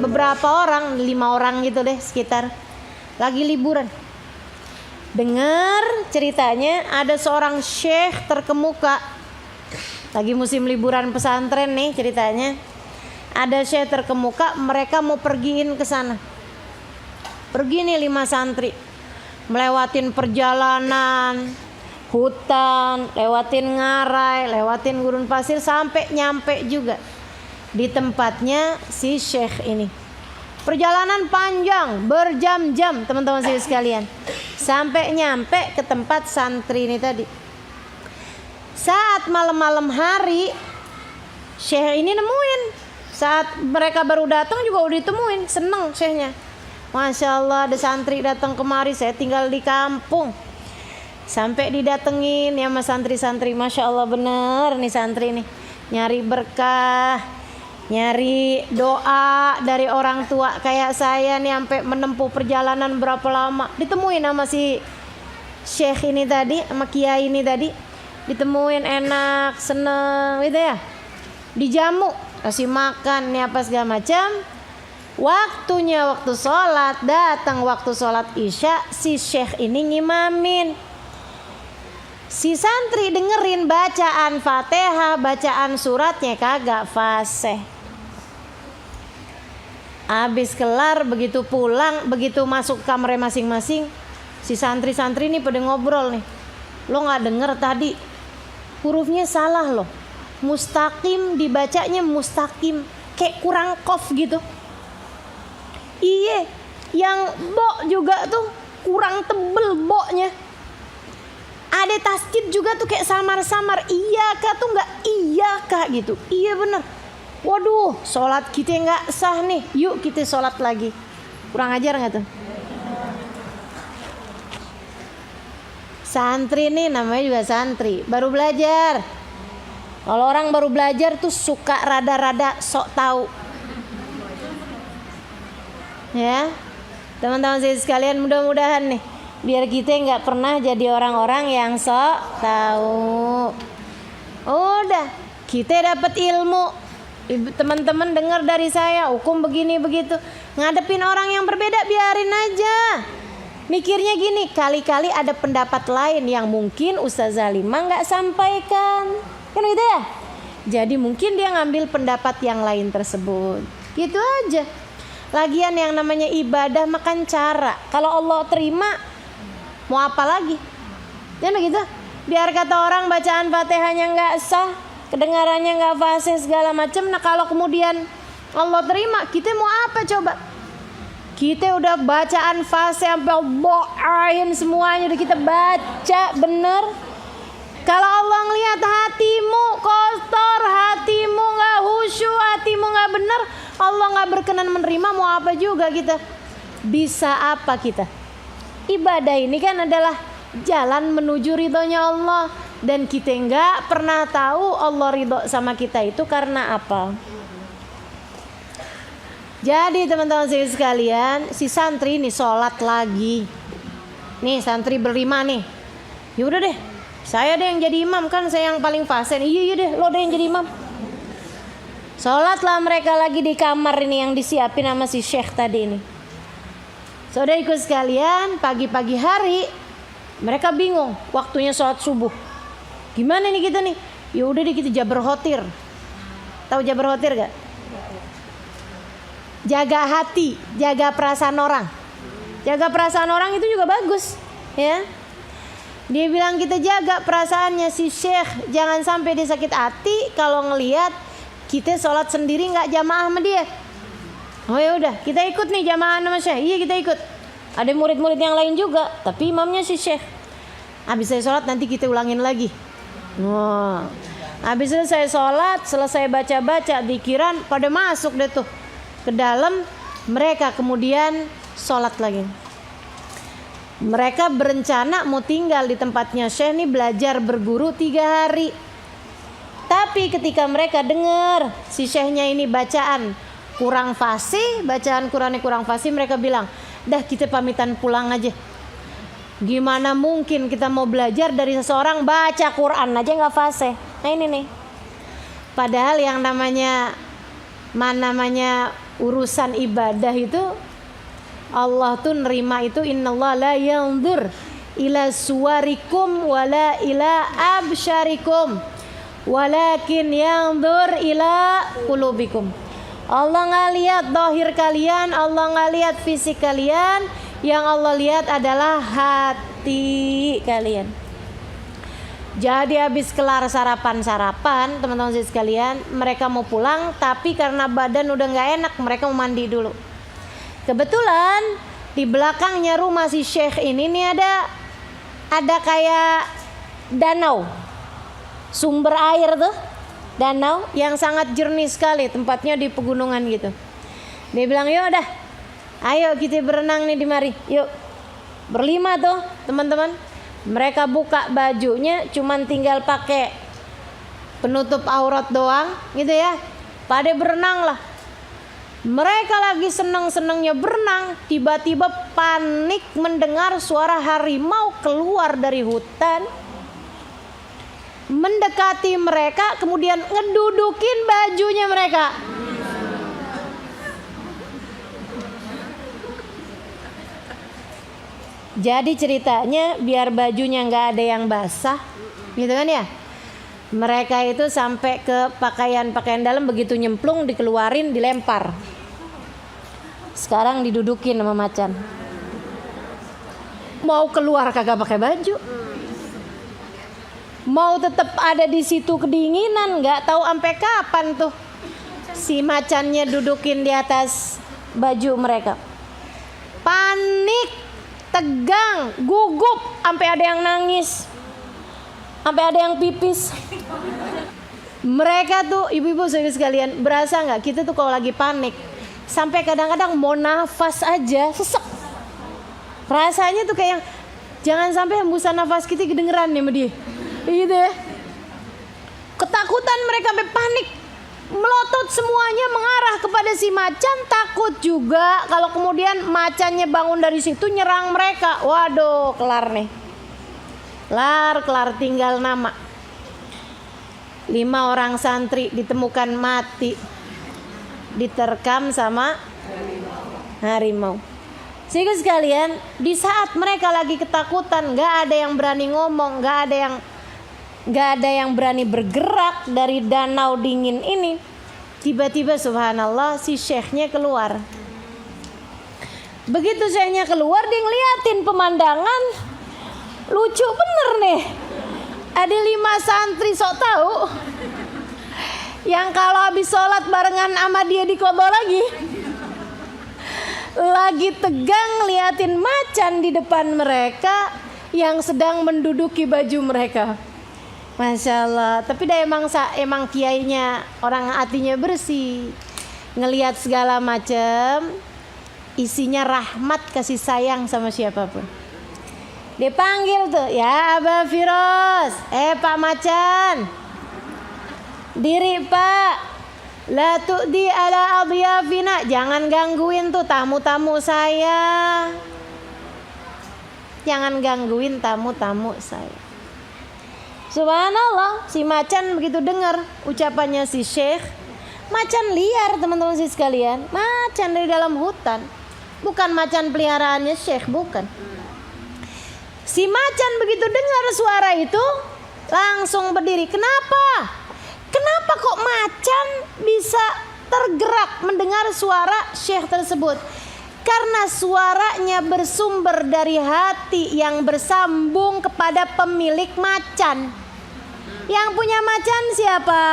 beberapa orang, 5 orang gitu deh sekitar, lagi liburan. Dengar ceritanya ada seorang syekh terkemuka, lagi musim liburan pesantren nih ceritanya. Ada syekh terkemuka, mereka mau pergiin ke sana. Pergi nih 5 santri, melewatin perjalanan, hutan, lewatin ngarai, lewatin gurun pasir, sampai nyampe juga di tempatnya si syekh ini. Perjalanan panjang, berjam-jam teman-teman sekalian, sampai nyampe ke tempat santri ini tadi. Saat malam-malam hari, syekh ini nemuin. Saat mereka baru datang juga udah ditemuin. Seneng syekhnya, Masya Allah ada santri datang kemari, saya tinggal di kampung. Sampai didatengin ya mas santri-santri, Masya Allah bener nih santri nih, nyari berkah, nyari doa dari orang tua kayak saya nih, sampai menempuh perjalanan berapa lama. Ditemuin sama si syekh ini tadi, sama kiai ini tadi, ditemuin enak, seneng gitu ya, dijamu, kasih makan nih apa segala macam. Waktunya waktu sholat, datang waktu sholat isya, si syekh ini ngimamin. Si santri dengerin bacaan Fatihah, bacaan suratnya kagak fasih. Habis kelar, begitu pulang, begitu masuk kamar masing-masing, si santri-santri ini pada ngobrol nih. Lo gak denger tadi hurufnya salah loh, mustaqim dibacanya mustaqim, kayak kurang kof gitu. Iya, yang bo juga tuh kurang tebel boknya. Ada tasdid juga tuh kayak samar-samar, iya kah tuh nggak iya kah gitu. Iya bener. Waduh, sholat kita nggak sah nih. Yuk kita sholat lagi. Kurang ajar nggak tuh? Santri nih namanya juga santri, baru belajar. Kalau orang baru belajar tuh suka rada-rada sok tahu. Ya, teman-teman saya sekalian, mudah-mudahan nih biar kita nggak pernah jadi orang-orang yang sok tahu. Udah, kita dapat ilmu. Teman-teman dengar dari saya, hukum begini begitu. Ngadepin orang yang berbeda biarin aja. Mikirnya gini, kali-kali ada pendapat lain yang mungkin Ustazah Lima nggak sampaikan, kan gitu ya. Jadi mungkin dia ngambil pendapat yang lain tersebut. Gitu aja. Lagian yang namanya ibadah makan cara. Kalau Allah terima, mau apa lagi? Jangan begitu. Biar kata orang bacaan Fatihahnya nggak sah, kedengarannya nggak fasih segala macam. Nah kalau kemudian Allah terima, kita mau apa coba? Kita udah bacaan fasih sampai boain semuanya udah kita baca bener. Kalau Allah ngelihat hatimu kotor, hatimu nggak khusyuk, hatimu nggak bener, Allah nggak berkenan menerima, mau apa juga kita? Bisa apa kita? Ibadah ini kan adalah jalan menuju ridhonya Allah, dan kita nggak pernah tahu Allah ridho sama kita itu karena apa. Jadi teman-teman sekalian, si santri ini sholat lagi. Nih santri berlima nih. Yaudah deh, saya deh yang jadi imam, kan saya yang paling fasih. Iya deh, lo deh yang jadi imam. Sholatlah mereka lagi di kamar ini yang disiapin sama si syekh tadi ini. Saudara-saudariku sekalian, pagi-pagi hari mereka bingung waktunya sholat subuh. Gimana nih kita nih? Ya udah deh kita jabar khotir. Tahu jabar khotir gak? Jaga hati, jaga perasaan orang. Jaga perasaan orang itu juga bagus, ya. Dia bilang kita jaga perasaannya si syekh, jangan sampai dia sakit hati kalau ngelihat kita sholat sendiri nggak jamaah sama dia. Oh ya udah, kita ikut nih jamaah sama syekh. Iya kita ikut. Ada murid-murid yang lain juga, tapi imamnya si syekh. Habis saya sholat nanti kita ulangin lagi. Wah, habis selesai sholat, selesai baca-baca zikiran, pada masuk deh tuh ke dalam. Mereka kemudian sholat lagi. Mereka berencana mau tinggal di tempatnya syekh nih, belajar berguru 3 hari. Tapi ketika mereka dengar si syekhnya ini bacaan kurang fasih, bacaan Qurannya kurang fasih, mereka bilang, dah kita pamitan pulang aja. Gimana mungkin kita mau belajar dari seseorang baca Quran aja nggak fasih. Nah ini nih. Padahal yang namanya urusan ibadah itu Allah tuh nerima itu, innallaha la yanzur ila suwarikum wala ila absyarikum walakin yanzur ila qulubikum. Allah nggak lihat dohir kalian, Allah nggak lihat fisik kalian, yang Allah lihat adalah hati kalian. Jadi habis kelar sarapan teman-teman sekalian, mereka mau pulang, tapi karena badan udah nggak enak, mereka mau mandi dulu. Kebetulan di belakangnya rumah si Syekh ini nih ada kayak danau, sumber air tuh, danau yang sangat jernih sekali, tempatnya di pegunungan gitu. Dia bilang, yuk dah, ayo kita berenang nih di mari, yuk. Berlima tuh teman-teman. Mereka buka bajunya, cuman tinggal pakai penutup aurat doang gitu ya. Pada berenang lah. Mereka lagi seneng-senengnya berenang, tiba-tiba panik mendengar suara harimau keluar dari hutan, mendekati mereka, kemudian ngedudukin bajunya mereka. Jadi ceritanya biar bajunya nggak ada yang basah, gitu kan ya. Mereka itu sampai ke pakaian dalam, begitu nyemplung dikeluarin, dilempar. Sekarang didudukin sama macan. Mau keluar kagak pakai baju. Mau tetap ada di situ kedinginan, nggak tahu sampai kapan tuh si macannya dudukin di atas baju mereka. Panik, tegang, gugup, sampai ada yang nangis, sampai ada yang pipis. Mereka tuh ibu-ibu sekalian, berasa nggak kita tuh kalau lagi panik sampai kadang-kadang mau nafas aja sesek. Rasanya tuh kayak jangan sampai hembusan nafas kita kedengeran nih sama dia. Gitu ya. Ketakutan mereka, sampai panik, melotot semuanya mengarah kepada si macan, takut juga kalau kemudian macannya bangun dari situ nyerang mereka. Waduh, kelar nih. Kelar tinggal nama. 5 orang santri ditemukan mati, diterkam sama harimau. Sehingga sekalian, di saat mereka lagi ketakutan, gak ada yang berani ngomong, gak ada yang berani bergerak dari danau dingin ini. Tiba-tiba subhanallah si syekhnya keluar. Begitu syekhnya keluar, dia ngeliatin pemandangan, lucu bener nih. Ada 5 santri sok tahu yang kalau habis sholat barengan sama dia dikodo lagi tegang ngeliatin macan di depan mereka yang sedang menduduki baju mereka. Masya Allah. Tapi dah emang kiainya orang hatinya bersih, ngelihat segala macam isinya rahmat kasih sayang sama siapapun. Dia panggil tuh, ya Abah Firoz, Pak Macan, diri Pak, la tu'di ala adiyafina, jangan gangguin tuh tamu-tamu saya, jangan gangguin tamu-tamu saya. Subhanallah, si macan begitu dengar ucapannya si syekh. Macan liar teman-teman sih sekalian, macan dari dalam hutan, bukan macan peliharaannya syekh, bukan. Si macan begitu dengar suara itu langsung berdiri. Kenapa kok macan bisa tergerak mendengar suara syekh tersebut? Karena suaranya bersumber dari hati yang bersambung kepada pemilik macan. Yang punya macan siapa?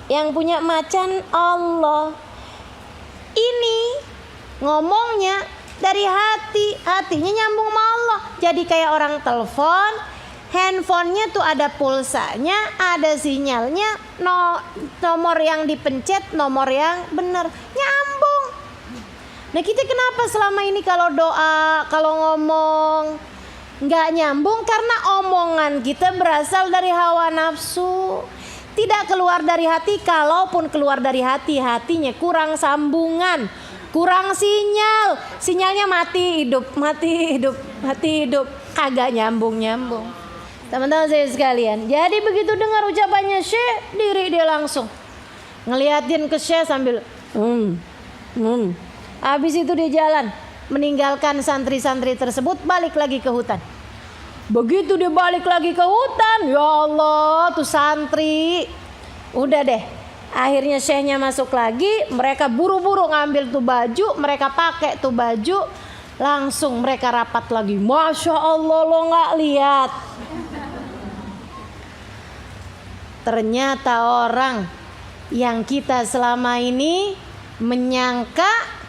Yang punya macan Allah. Ini ngomongnya dari hati, hatinya nyambung sama Allah. Jadi kayak orang telepon, handphonenya tuh ada pulsanya, ada sinyalnya, nomor yang dipencet, nomor yang benar, nyambung. Nah kita kenapa selama ini kalau doa, kalau ngomong nggak nyambung? Karena omongan kita berasal dari hawa nafsu, tidak keluar dari hati. Kalaupun keluar dari hati, hatinya kurang sambungan, kurang sinyal, sinyalnya mati hidup, kagak nyambung. Teman-teman saya sekalian, jadi begitu dengar ucapannya syekh, diri dia langsung ngeliatin ke Syekh sambil Habis itu dia jalan, meninggalkan santri-santri tersebut, balik lagi ke hutan. Begitu dia balik lagi ke hutan, ya Allah, tuh santri udah deh. Akhirnya Syekhnya masuk lagi, mereka buru-buru ngambil tuh baju, mereka pakai tuh baju, langsung mereka rapat lagi. Masya Allah, lo nggak lihat? Ternyata orang yang kita selama ini menyangka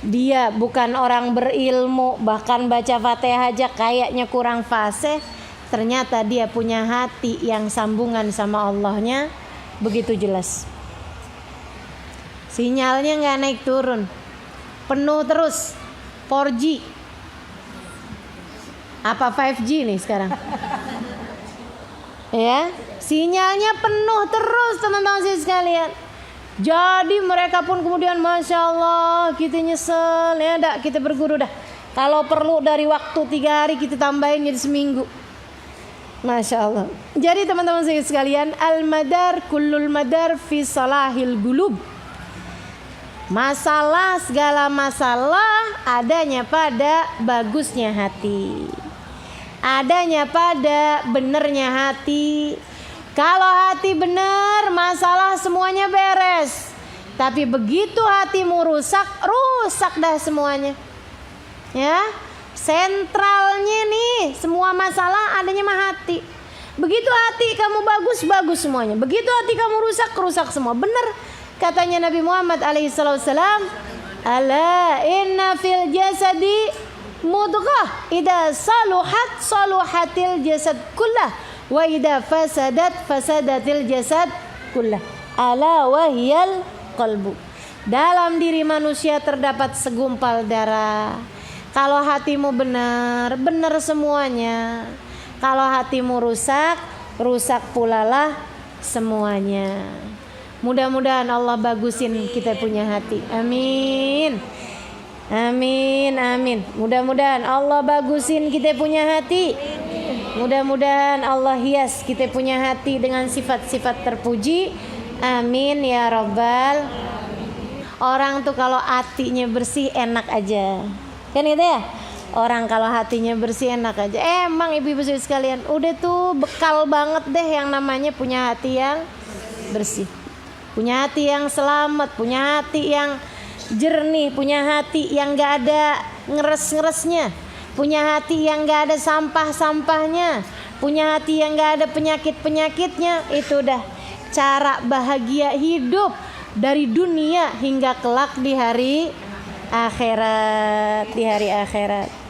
dia bukan orang berilmu, bahkan baca Fatihah aja kayaknya kurang fasih, ternyata dia punya hati yang sambungan sama Allahnya begitu jelas. Sinyalnya nggak naik turun, penuh terus, 4G apa 5G nih sekarang. Ya, sinyalnya penuh terus teman-teman sekalian. Jadi mereka pun kemudian Masya Allah, kita nyesel ya, dak kita berguru dah. Kalau perlu dari waktu 3 hari kita tambahin jadi seminggu. Masya Allah. Jadi teman-teman sekalian, al-madar kullul madar fi salahil gulub. Masalah, segala masalah adanya pada bagusnya hati, adanya pada benernya hati. Kalau hati benar, masalah semuanya beres. Tapi begitu hatimu rusak, rusak dah semuanya. Ya, sentralnya nih semua masalah adanya mah hati. Begitu hati kamu bagus, bagus semuanya. Begitu hati kamu rusak, rusak semua. Benar katanya Nabi Muhammad alaihissalam, ala inna fil jasadi mudghah idza saluhat saluhatil jasad kullah wa idza fasadat fasadatil jasad kullah ala wahyal qalbu. Dalam diri manusia terdapat segumpal darah. Kalau hatimu benar, benar semuanya. Kalau hatimu rusak, rusak pula lah semuanya. Mudah-mudahan Allah bagusin kita punya hati. Amin. Amin, amin. Mudah-mudahan Allah bagusin kita punya hati. Mudah-mudahan Allah hias kita punya hati dengan sifat-sifat terpuji. Amin ya Rabbal. Orang tuh kalau hatinya bersih enak aja. Kan itu ya? Orang kalau hatinya bersih enak aja. Emang ibu-ibu sekalian, udah tuh bekal banget deh yang namanya punya hati yang bersih. Punya hati yang selamat, punya hati yang jernih, punya hati yang gak ada ngeres-ngeresnya, punya hati yang gak ada sampah-sampahnya, punya hati yang gak ada penyakit-penyakitnya. Itu udah cara bahagia hidup dari dunia hingga kelak di hari akhirat, di hari akhirat.